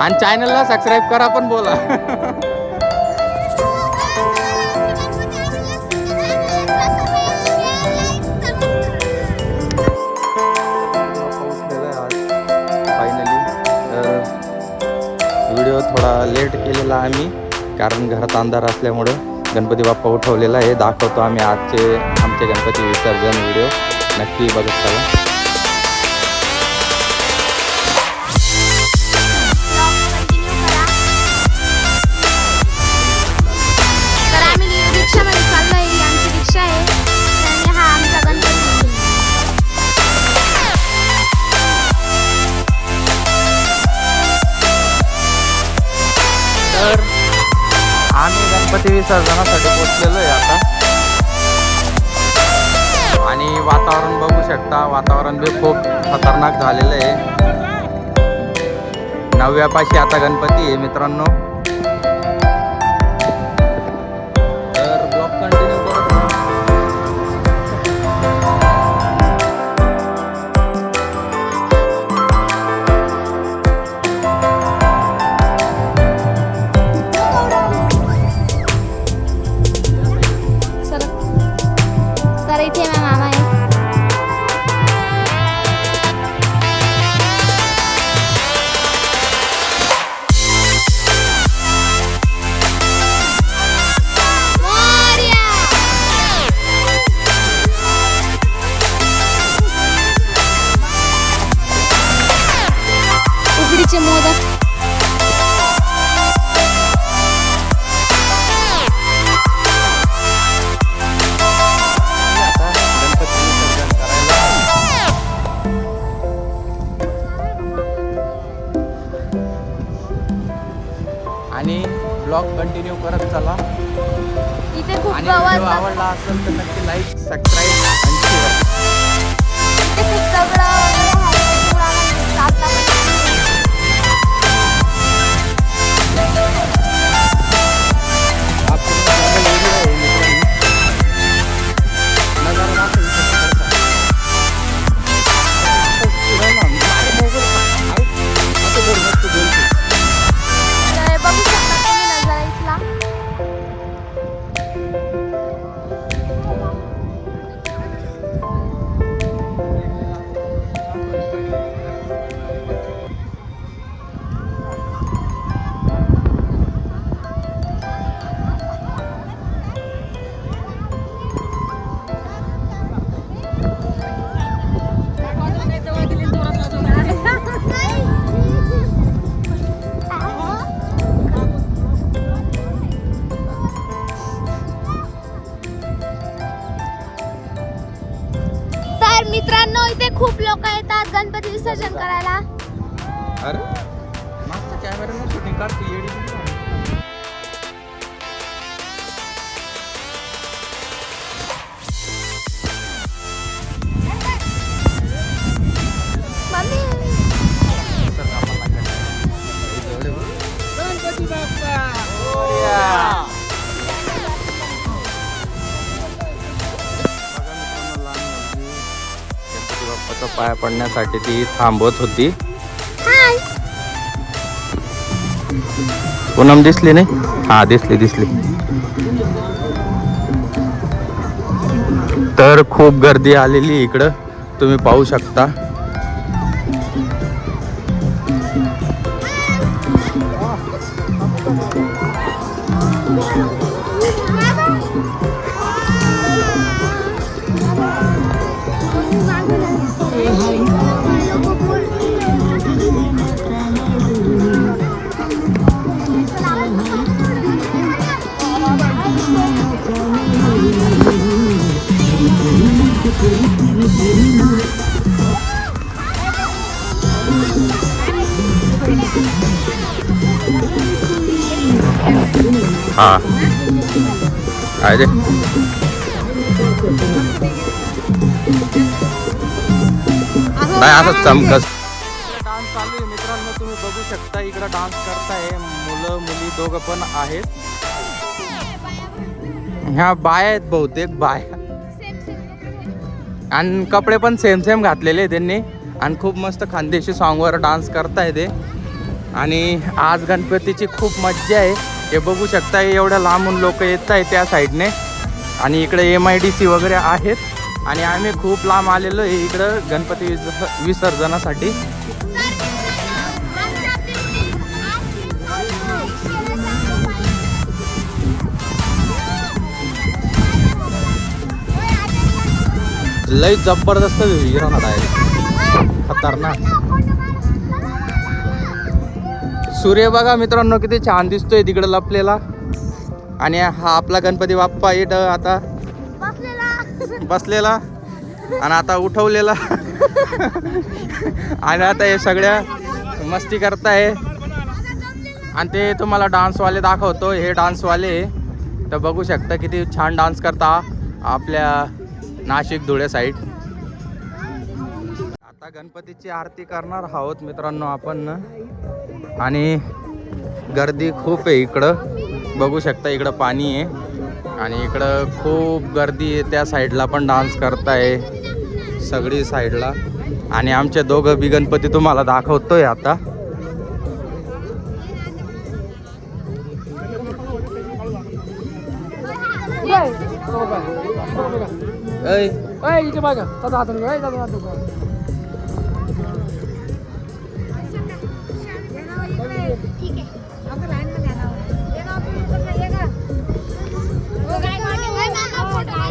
आणि चॅनलला सबस्क्राईब करा पण बोला. फायनली व्हिडिओ थोडा लेट केलेला आम्ही, कारण घरात अंधार असल्यामुळं गणपती बाप्पा उठवलेला आहे. दाखवतो आम्ही आमचे गणपती विसर्जन व्हिडिओ, नक्की बघत चला. तर आम्ही गणपती विसर्जनासाठी पोचलेलो आहे आता, आणि वातावरण बघू शकता. वातावरण बी खूप खतरनाक झालेलं आहे. 9व्यापाशी आता गणपती आहे मित्रांनो. तर ब्लॉग कंटिन्यू करत उकडीचे मोदक. आणि ब्लॉग कंटिन्यू करत चला. इथे खूप आणि गवत. व्हिडिओ आवडला असेल तर नक्की लाईक, सबस्क्राईब आणि शेअर. इथे खूप दगड बघू शकता तुम्ही नजारा इथला. तर मित्रांनो, इथे खूप लोक येतात गणपती विसर्जन करायला. अरे मागच्या कॅमेऱ्याने शूटिंग काढते येडी. गणपती बाप्पा बाप्पाचा पाया पडण्यासाठी ती थांबवत होती. पूनम दिसली नाही? हा दिसली. तर खूप गर्दी आलेली इकडं, तुम्ही पाहू शकता. हाँ आहे दे. नाही असं चमकस. डान्स चालू आहे मित्रांनो, तुम्ही बघू शकता. इकडे डान्स करताय मुलं मुली दोघं पण आहेत. ह्या बाया आहेत बहुतेक बाया, आणि कपडे पण सेम घातलेले त्यांनी, आणि खूप मस्त खानदेशी सॉन्गवर डान्स करताय ते. आणि आज गणपतीची खूप मज्जा आहे. हे बघू शकता एवढ्या लांबून लोक येत आहेत त्या साईडने आणि इकडे MIDC वगैरे आहेत आणि आम्ही खूप लांब आलेलो आहे इकडं गणपती विसर्जनासाठी. लय जबरदस्त विराट आहे, खतरनाक. सूर्य बघा मित्रांनो किती छान दिसतोय तिकडे लपलेला. आणि हा आपला गणपती बाप्पा इथं आता बसलेला आणि आता उठवलेला आणि आता हे सगळ्या मस्ती करताय. आणि ते तुम्हाला डान्सवाले दाखवतो. हे डान्सवाले तर बघू शकता किती छान डान्स करता आपल्या नाशिक धुळे साईड. आता गणपतीची आरती करणार आहोत मित्रांनो आपण. आणि गर्दी खूप आहे इकडं, बघू शकता इकडं पाणी आहे आणि इकडं खूप गर्दी आहे. त्या साईडला पण डान्स करताय सगळी साईडला. आणि आमचे दोघं बी गणपती तुम्हाला दाखवतोय आता. इथे बघा दादा हात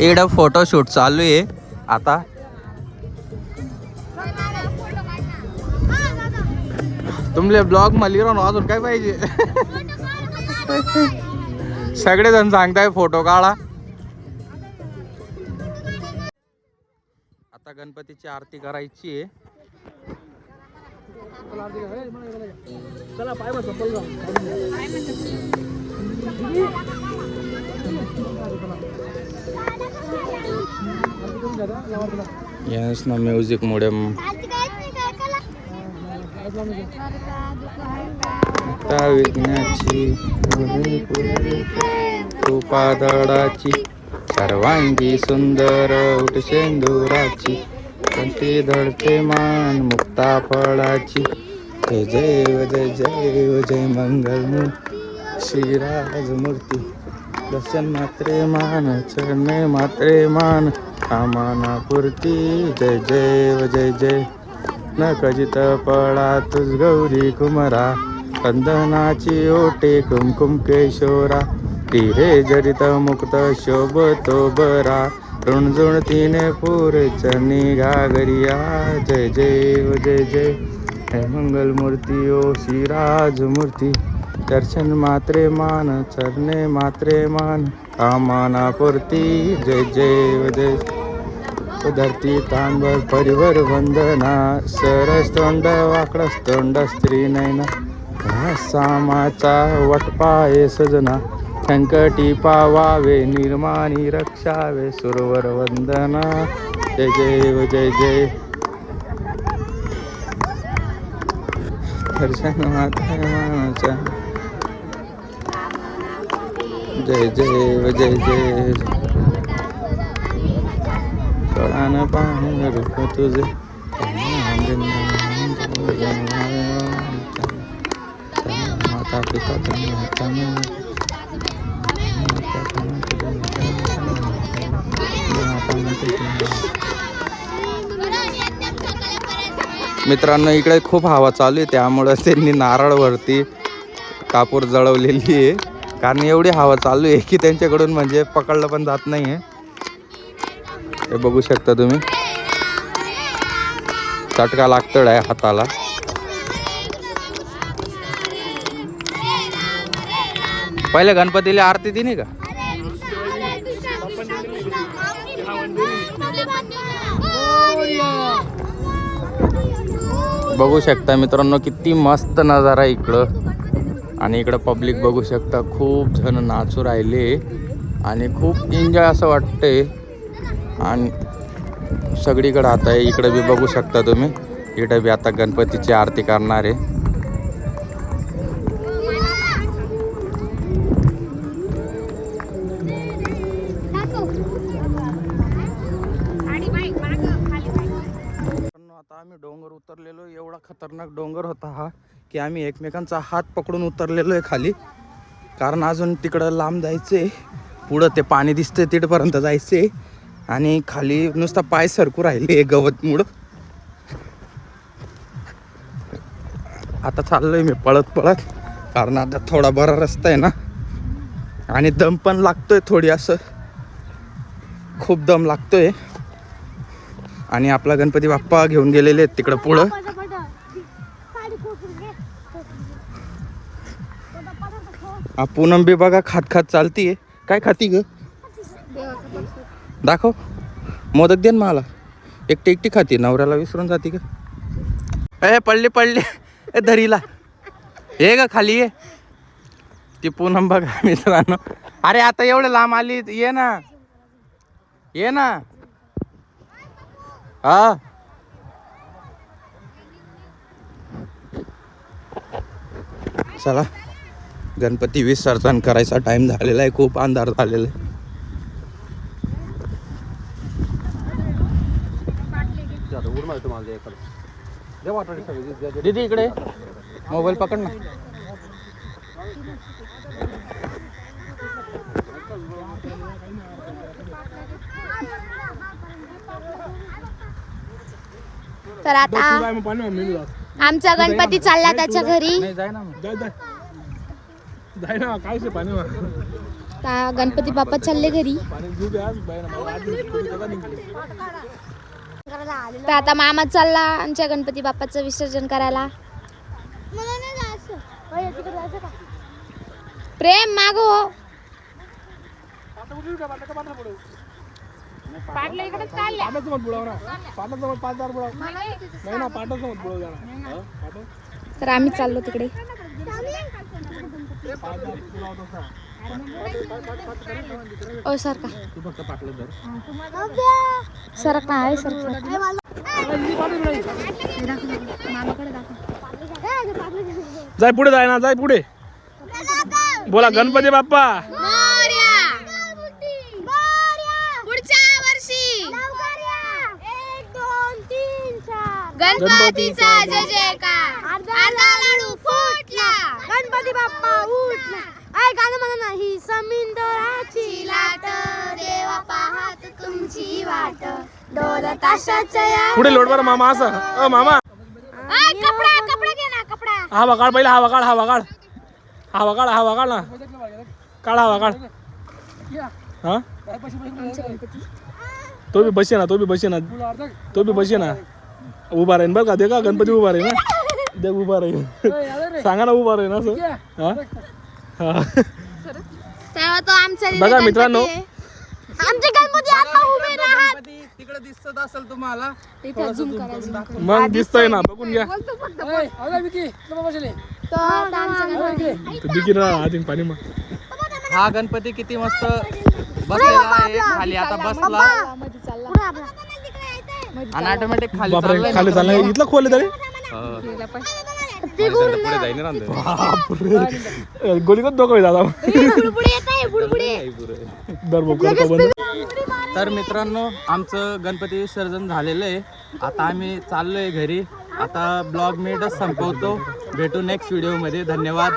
इकडं फोटोशूट चालू आहे आता. तुमले ब्लॉग मध्ये अजून काय पाहिजे. सगळेजण सांगताय फोटो काढा. आता गणपतीची आरती करायची आहे. चला पाय बस चप्पल यस ना म्युझिकमुळे विघ्नाची कृपादळाची सर्वांगी सुंदर उठ शेंदुराची कंठी धडते मान मुक्ता फळाची. जय जय जय जय जय मंगल श्रीराज मूर्ती. दर्शन मात्रे मान चरणे मात्रे मान कामना पूर्ती. जय जय जय जय न कजित पळा तुझ गौरी कुमरा. कंदनाची ओटे कुमकुम केशोरा. तीरे जरित मुक्त शोभतो बरा. रुणझुण तिने पूर चरणी घागरिया. जय जय जय जय हे मंगल मूर्ती ओ श्रीराज मूर्ती. दर्शन मात्रे मान चरणे मात्रे मान कामना पूर्ती. जय जय जय. धरती तांबर परिवर वंदना. सरस्तोंड वाकडस्तोंड स्त्री नयना. सामाचा वटपाये सजना. संकटी पावावे निर्माणी रक्षावे सुरवर वंदना. जय जय जय जय. दर्शन मात्रे मानाचा. जय जय जय जय. कळान पाहून रूप तुझे माता पिता मित्रांनो इकडे खूप हवा चालू आहे त्यामुळे त्यांनी नारळवरती कापूर जळवलेली आहे. कारण एवढी हवा चालू आहे की त्यांच्याकडून म्हणजे पकडलं पण जात नाही आहे. हे बघू शकता तुम्ही चटका लागतोय हाताला. पहिले गणपतीला आरती दिली का. बघू शकता मित्रांनो किती मस्त नजारा आहे इकडं. आणि इकडं पब्लिक बघू शकता खूप जण नाचू राहिले आणि खूप एन्जॉय असं वाटतंय. आणि सगळीकडे आता आहे. इकडे बी बघू शकता तुम्ही. इकडे बी आता गणपतीची आरती करणार आहे. आता आम्ही डोंगर उतरलेलो. एवढा खतरनाक डोंगर होता हा की आम्ही एकमेकांचा हात पकडून उतरलेलो आहे खाली, कारण अजून तिकडं लांब जायचं आहे. पुढं ते पाणी दिसतंय तिथपर्यंत जायचं आहे आणि खाली नुसता पाय सरकू राहिले गवत मुळं. आता चाललोय मी पळत पळत, कारण आता थोडा बरा रस्ता आहे ना आणि दम पण लागतोय थोडी, असं खूप दम लागतोय. आणि आपला गणपती बाप्पा घेऊन गेलेले आहेत तिकडं पुढं. पूनम बी बघा खात खात चालतीये. काय खाती ग? दाखव. मोदक दे ना मला. एकटी एकटी खाती, नवऱ्याला विसरून जाती का? ए पडली पडली धरीला. हे ग खाली ये. ती पूनम बघा मित्रांनो. अरे आता एवढं लांब आली, ये ना ये ना. हा चला, गणपती विसर्जन करायचा टाइम झालेला आहे. खूप अंधार झालेला आहे. दीदी इकडे मोबाईल पकड ना. तर आता आमचा गणपती चालला त्याच्या घरी. नाही, जाय ना मग. जाय ना, काय से पाणी आता गणपती बाप्पा चालले घरी. तर आता मामा चालला आमच्या गणपती बाप्पाचं विसर्जन करायला. प्रेम मागो. तर आम्ही चाललो तिकडे. ओ सरका सरका आहे सरका. जाय पुढे, जाय ना, जाय पुढे. बोला गणपती बाप्पा. पुढच्या वर्षी गणपतीचा जय जयकार. अर्धा लाडू फुटला, गणपती बाप्पा उठला. ऐ गाणं म्हणा नाही. समिंदराची लाट, देवा पाहत तुमची वाट. डोल ताशाच्या पुढे लोट बरं मामा. असं मामा. कपडा कपडा घे ना, कपडा. हवा काढ पहिला. हवा काढ, हवा काढ, हवा काढ, हवा काढ ना. काढ हवा काढ. हा तो बी बसे ना, तो बी बसे ना, तो बी बसे ना. उभा राहीन बरं का. दे का गणपती उभा राहीन ना. दे उभा राहीन. सांगा ना उभा राहीन असं. हा हा. तेव्हा तो आमचा बघा मित्रांनो, आमचे गणपती आता उभे राहत. तिकडे दिसत असेल तुम्हाला. झूम करा, झूम करा. मग दिसतंय ना, बघून घ्या. तो आता आमचा गणपती. दिकी ना आधी पाणी मग. हा गणपती किती मस्त बसलेला आहे खाली. आता बसला आणि ऑटोमॅटिक खाली बापरे, चाललाय. खाली चाललं. इथलं खोल तरी पुढे जाईन गोली कधी डोकं दादा. बुडबुडे येत आहे, बुडबुडे. दर बोका बंद. तर मित्रांनो, आमचं गणपती विसर्जन झालेलं आहे. आता आम्ही चाललोय घरी. आता ब्लॉग मी इथंच संपवतो. भेटू नेक्स्ट व्हिडिओमध्ये. धन्यवाद.